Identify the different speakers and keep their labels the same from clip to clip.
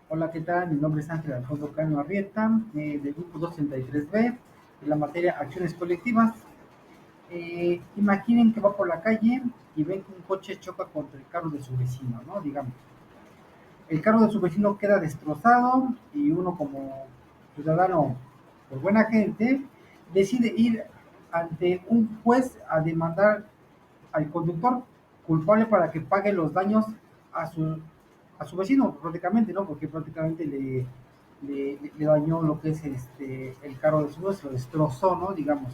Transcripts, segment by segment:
Speaker 1: Hola, ¿qué tal? Mi nombre es Ángel Alfonso Cano Arrieta, del grupo 233B, de la materia Acciones Colectivas. Imaginen que va por la calle y ven que un coche choca contra el carro de su vecino, ¿no? Digamos. El carro de su vecino queda destrozado y uno como ciudadano, por buena gente, decide ir ante un juez a demandar al conductor culpable para que pague los daños a su vecino, prácticamente, ¿no? Porque prácticamente le dañó lo que es el carro de su vecino, lo destrozó, ¿no? Digamos.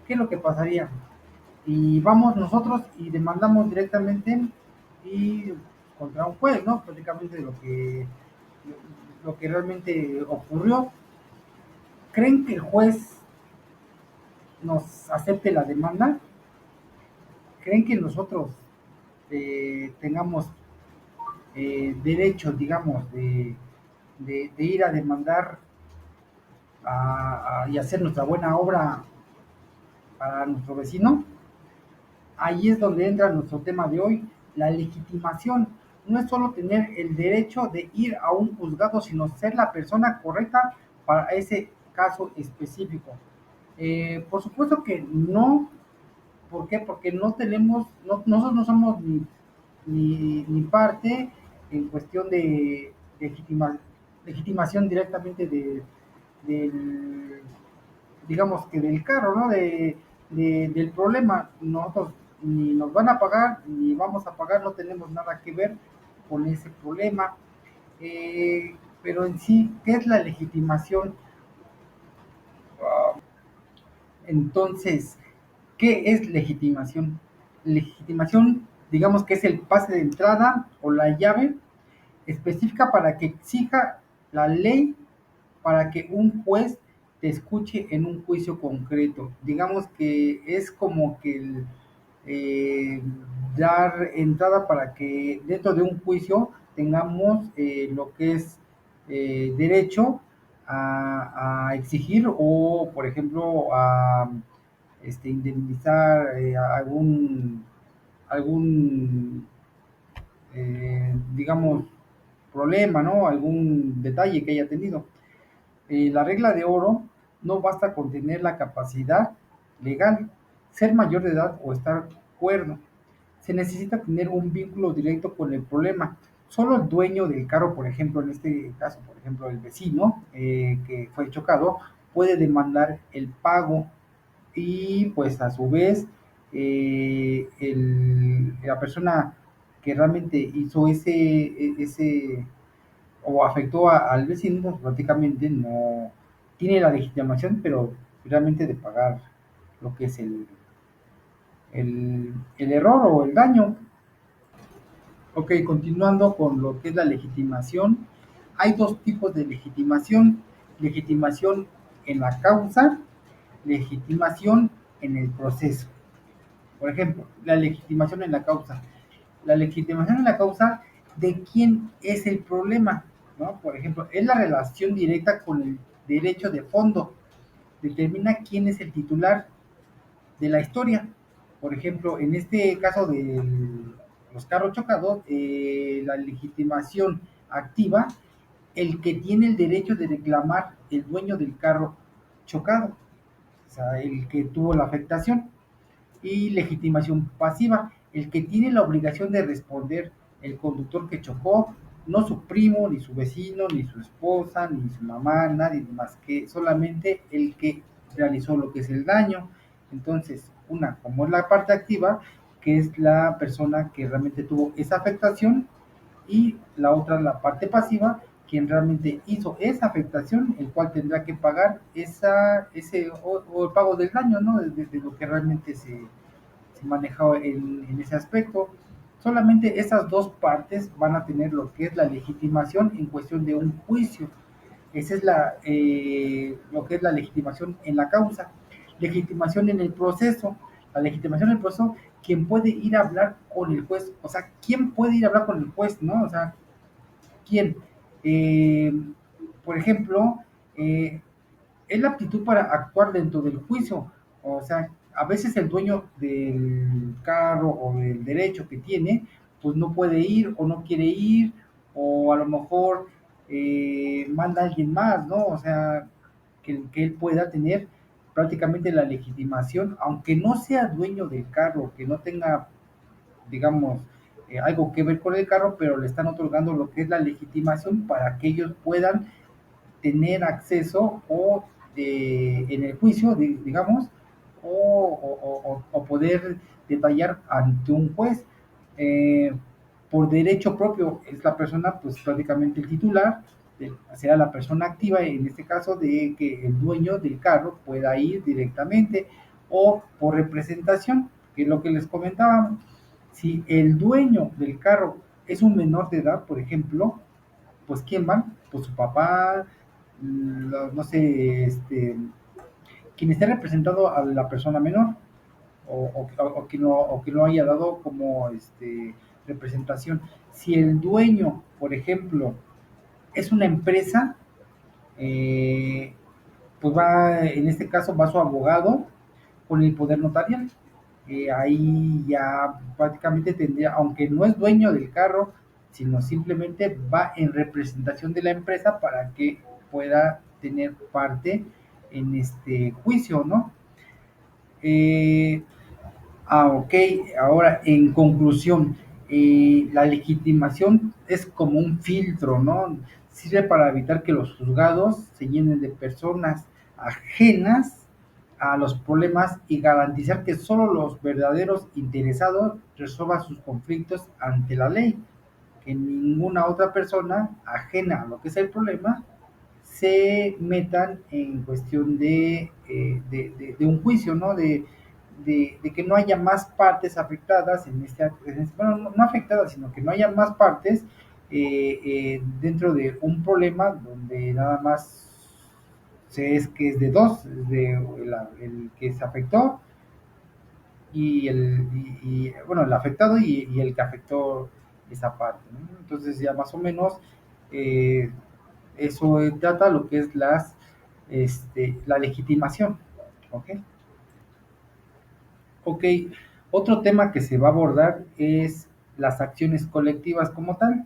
Speaker 1: ¿Qué es lo que pasaría? Y vamos nosotros y demandamos directamente y contra un juez, ¿no? Prácticamente lo que realmente ocurrió. ¿Creen que el juez nos acepte la demanda? ¿Creen que nosotros tengamos derecho, digamos, de ir a demandar y hacer nuestra buena obra para nuestro vecino? Ahí es donde entra nuestro tema de hoy, la legitimación. No es solo tener el derecho de ir a un juzgado, sino ser la persona correcta para ese caso específico. Por supuesto que no. ¿Por qué? Porque no tenemos, nosotros no somos ni parte en cuestión de legitimación directamente del, digamos que del carro, ¿no? Del problema. Nosotros ni nos van a pagar, ni vamos a pagar, no tenemos nada que ver con ese problema. Pero en sí, ¿qué es la legitimación? Entonces, ¿qué es legitimación? Legitimación, digamos que es el pase de entrada o la llave específica para que exija la ley para que un juez te escuche en un juicio concreto. Digamos que es como que eh, dar entrada para que dentro de un juicio tengamos lo que es derecho a exigir o, por ejemplo, a indemnizar algún digamos, problema, ¿no? Algún detalle que haya tenido. La regla de oro no basta con tener la capacidad legal, ser mayor de edad o estar cuerdo. Se necesita tener un vínculo directo con el problema. Solo el dueño del carro, por ejemplo, en este caso, por ejemplo, el vecino que fue chocado, puede demandar el pago y pues a su vez la persona que realmente hizo ese o afectó al vecino, pues, prácticamente no tiene la legitimación, pero realmente de pagar lo que es el error o el daño. Ok, continuando con lo que es la legitimación, hay dos tipos de legitimación: legitimación en la causa, legitimación en el proceso. Por ejemplo, la legitimación en la causa. La legitimación en la causa de quién es el problema, ¿no? Por ejemplo, es la relación directa con el derecho de fondo. Determina quién es el titular de la historia. Por ejemplo, en este caso de los carros chocados, la legitimación activa el que tiene el derecho de reclamar el dueño del carro chocado, o sea, el que tuvo la afectación. Y legitimación pasiva, el que tiene la obligación de responder el conductor que chocó, no su primo, ni su vecino, ni su esposa, ni su mamá, nadie más que solamente el que realizó lo que es el daño. Entonces, una, como es la parte activa, que es la persona que realmente tuvo esa afectación, y la otra, la parte pasiva, quien realmente hizo esa afectación, el cual tendrá que pagar o el pago del daño, ¿no? De lo que realmente se manejaba en ese aspecto. Solamente esas dos partes van a tener lo que es la legitimación en cuestión de un juicio. Esa es lo que es la legitimación en la causa. Legitimación en el proceso. La legitimación en el proceso, quien puede ir a hablar con el juez. O sea, ¿quién puede ir a hablar con el juez, no? O sea, ¿quién? Eh, por ejemplo, eh, es la aptitud para actuar dentro del juicio. O sea, a veces el dueño del carro o del derecho que tiene, pues no puede ir o no quiere ir, o a lo mejor manda a alguien más, ¿no? O sea, que él pueda tener prácticamente la legitimación, aunque no sea dueño del carro, que no tenga, digamos, algo que ver con el carro, pero le están otorgando lo que es la legitimación para que ellos puedan tener acceso o en el juicio, digamos, o poder detallar ante un juez. Eh, por derecho propio es la persona, pues prácticamente el titular, será la persona activa, en este caso, de que el dueño del carro pueda ir directamente o por representación, que es lo que les comentaba. Si el dueño del carro es un menor de edad, por ejemplo, pues ¿quién van? Pues su papá, no sé, quien esté representado a la persona menor o que no haya dado como representación. Si el dueño, por ejemplo, es una empresa, eh, pues va, en este caso va su abogado con el poder notarial. Ahí ya prácticamente tendría, aunque no es dueño del carro, sino simplemente va en representación de la empresa para que pueda tener parte en este juicio, ¿no? Eh, ok, ahora en conclusión, la legitimación es como un filtro, ¿no? Sirve para evitar que los juzgados se llenen de personas ajenas a los problemas y garantizar que solo los verdaderos interesados resuelvan sus conflictos ante la ley, que ninguna otra persona ajena a lo que es el problema se metan en cuestión de un juicio, ¿no? De que no haya más partes afectadas bueno, no afectadas, sino que no haya más partes dentro de un problema donde nada más se es que es de dos, es de el que se afectó bueno, el afectado y el que afectó esa parte, ¿no? Entonces ya más o menos eh, eso trata lo que es la legitimación, ¿ok? Ok, otro tema que se va a abordar es las acciones colectivas como tal,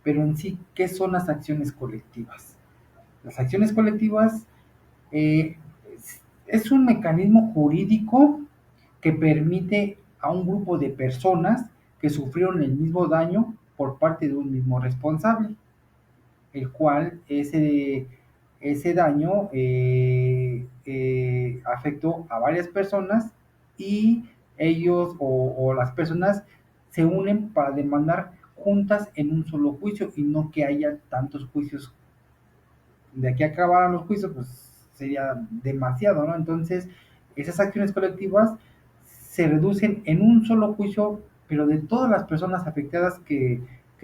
Speaker 1: pero en sí, ¿qué son las acciones colectivas? Las acciones colectivas eh, es un mecanismo jurídico que permite a un grupo de personas que sufrieron el mismo daño por parte de un mismo responsable, el cual ese daño afectó a varias personas y ellos o las personas se unen para demandar juntas en un solo juicio y no que haya tantos juicios. De aquí a acabaran los juicios, pues sería demasiado, ¿no? Entonces, esas acciones colectivas se reducen en un solo juicio, pero de todas las personas afectadas que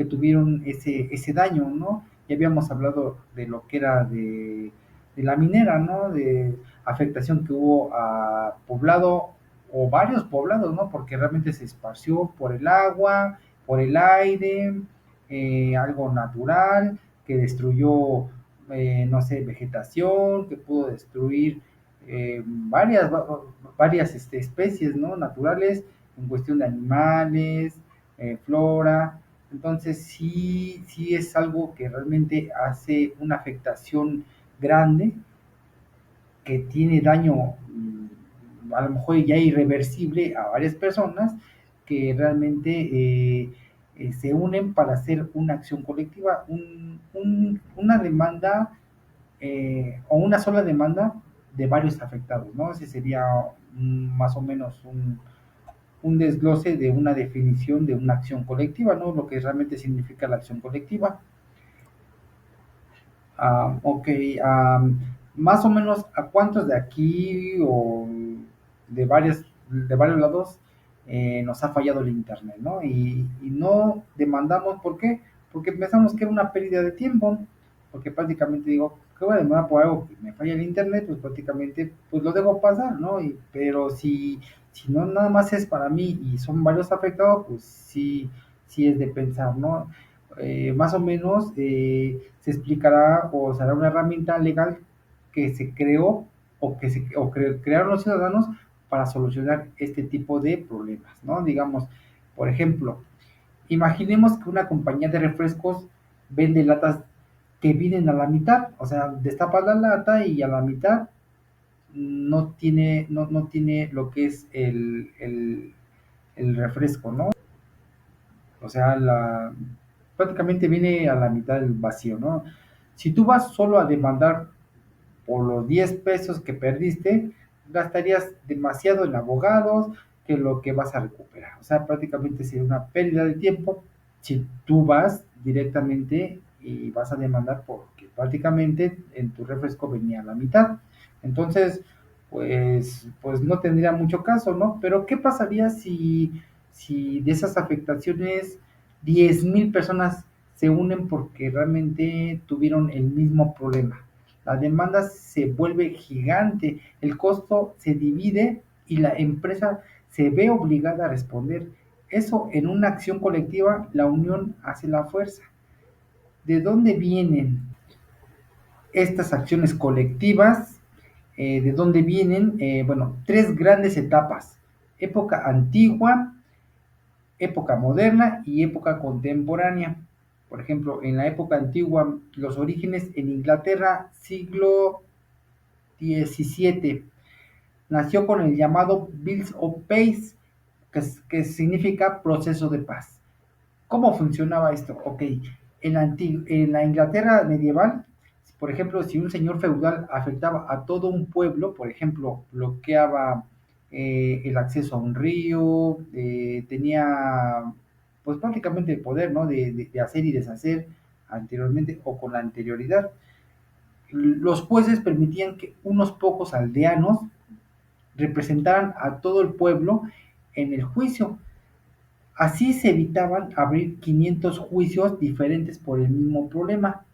Speaker 1: tuvieron ese daño, ¿no? Ya habíamos hablado de lo que era de la minera, ¿no? De afectación que hubo a poblado o varios poblados, ¿no? Porque realmente se esparció por el agua, por el aire, algo natural que destruyó, no sé, vegetación, que pudo destruir varias especies, ¿no? Naturales, en cuestión de animales, flora. Entonces sí es algo que realmente hace una afectación grande, que tiene daño a lo mejor ya irreversible a varias personas que realmente se unen para hacer una acción colectiva, una demanda o una sola demanda de varios afectados, ¿no? Ese sería más o menos un desglose de una definición de una acción colectiva, ¿no? Lo que realmente significa la acción colectiva. Ok, más o menos a cuántos de aquí o de varios lados nos ha fallado el internet, ¿no? Y no demandamos, ¿por qué? Porque pensamos que era una pérdida de tiempo, porque prácticamente digo, ¿qué voy a demandar por algo que me falla el internet? Pues prácticamente pues lo dejo pasar, ¿no? Pero si no nada más es para mí y son varios afectados, pues sí es de pensar, ¿no? Más o menos se explicará o será una herramienta legal que se creó crearon los ciudadanos para solucionar este tipo de problemas, ¿no? Digamos, por ejemplo, imaginemos que una compañía de refrescos vende latas que vienen a la mitad, o sea, destapas la lata y a la mitad no tiene lo que es el refresco, ¿no? O sea, prácticamente viene a la mitad del vacío, ¿no? Si tú vas solo a demandar por los 10 pesos que perdiste, gastarías demasiado en abogados que lo que vas a recuperar. O sea, prácticamente sería una pérdida de tiempo si tú vas directamente y vas a demandar porque prácticamente en tu refresco venía la mitad. Entonces, pues no tendría mucho caso, ¿no? Pero ¿qué pasaría si de esas afectaciones 10,000 personas se unen porque realmente tuvieron el mismo problema? La demanda se vuelve gigante, el costo se divide y la empresa se ve obligada a responder. Eso en una acción colectiva, la unión hace la fuerza. ¿De dónde vienen estas acciones colectivas? ¿De dónde vienen? Bueno, tres grandes etapas. Época antigua, época moderna y época contemporánea. Por ejemplo, en la época antigua, los orígenes en Inglaterra, siglo 17. Nació con el llamado Bills of Peace, que significa proceso de paz. ¿Cómo funcionaba esto? Ok, en la Inglaterra medieval, por ejemplo, si un señor feudal afectaba a todo un pueblo, por ejemplo, bloqueaba el acceso a un río, tenía pues prácticamente el poder, ¿no? De hacer y deshacer anteriormente o con la anterioridad. Los jueces permitían que unos pocos aldeanos representaran a todo el pueblo en el juicio. Así se evitaban abrir 500 juicios diferentes por el mismo problema.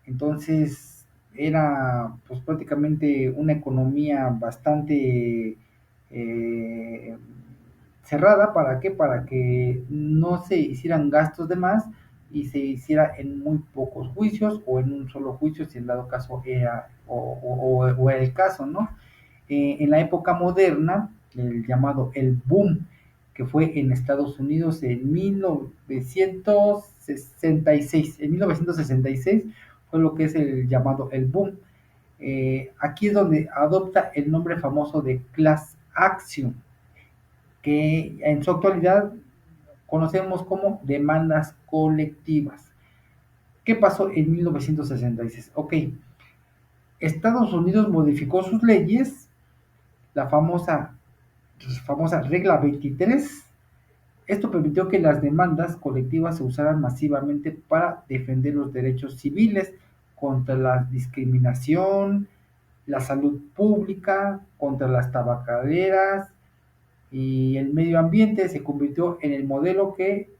Speaker 1: Entonces era pues prácticamente una economía bastante eh, cerrada. ¿Para qué? Para que no se hicieran gastos de más y se hiciera en muy pocos juicios o en un solo juicio si en dado caso era o era el caso, ¿no? En la época moderna, el llamado el boom, que fue en Estados Unidos en 1966. En 1966 fue lo que es el llamado el boom. Aquí es donde adopta el nombre famoso de class action, que en su actualidad conocemos como demandas colectivas. ¿Qué pasó en 1966? Ok, Estados Unidos modificó sus leyes, la famosa regla 23. Esto permitió que las demandas colectivas se usaran masivamente para defender los derechos civiles contra la discriminación, la salud pública, contra las tabacaleras y el medio ambiente. Se convirtió en el modelo que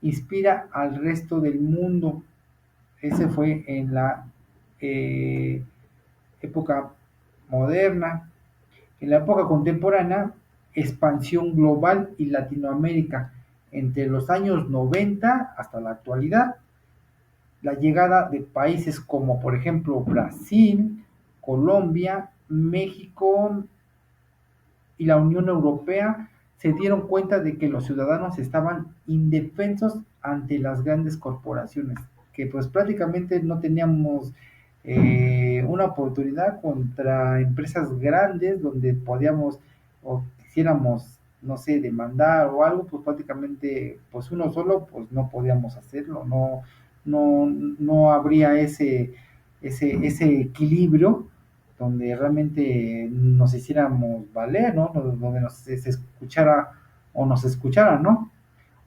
Speaker 1: inspira al resto del mundo. Ese fue en la eh, época moderna. En la época contemporánea, expansión global y Latinoamérica. Entre los años 90 hasta la actualidad, la llegada de países como por ejemplo Brasil, Colombia, México y la Unión Europea se dieron cuenta de que los ciudadanos estaban indefensos ante las grandes corporaciones, que pues prácticamente no teníamos una oportunidad contra empresas grandes donde podíamos o quisiéramos, no sé, demandar o algo, pues prácticamente pues uno solo pues no podíamos hacerlo, no habría ese equilibrio donde realmente nos hiciéramos valer, ¿no? Donde se escuchara o nos escuchara, ¿no?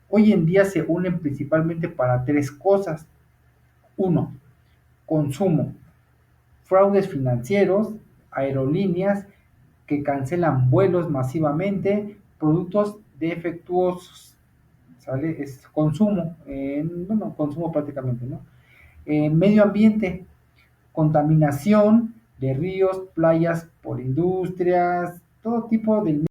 Speaker 1: Hoy en día se unen principalmente para tres cosas. Uno, consumo, fraudes financieros, aerolíneas que cancelan vuelos masivamente, productos defectuosos, ¿sale? Es consumo, bueno, consumo prácticamente, ¿no? Medio ambiente, contaminación de ríos, playas por industrias, todo tipo de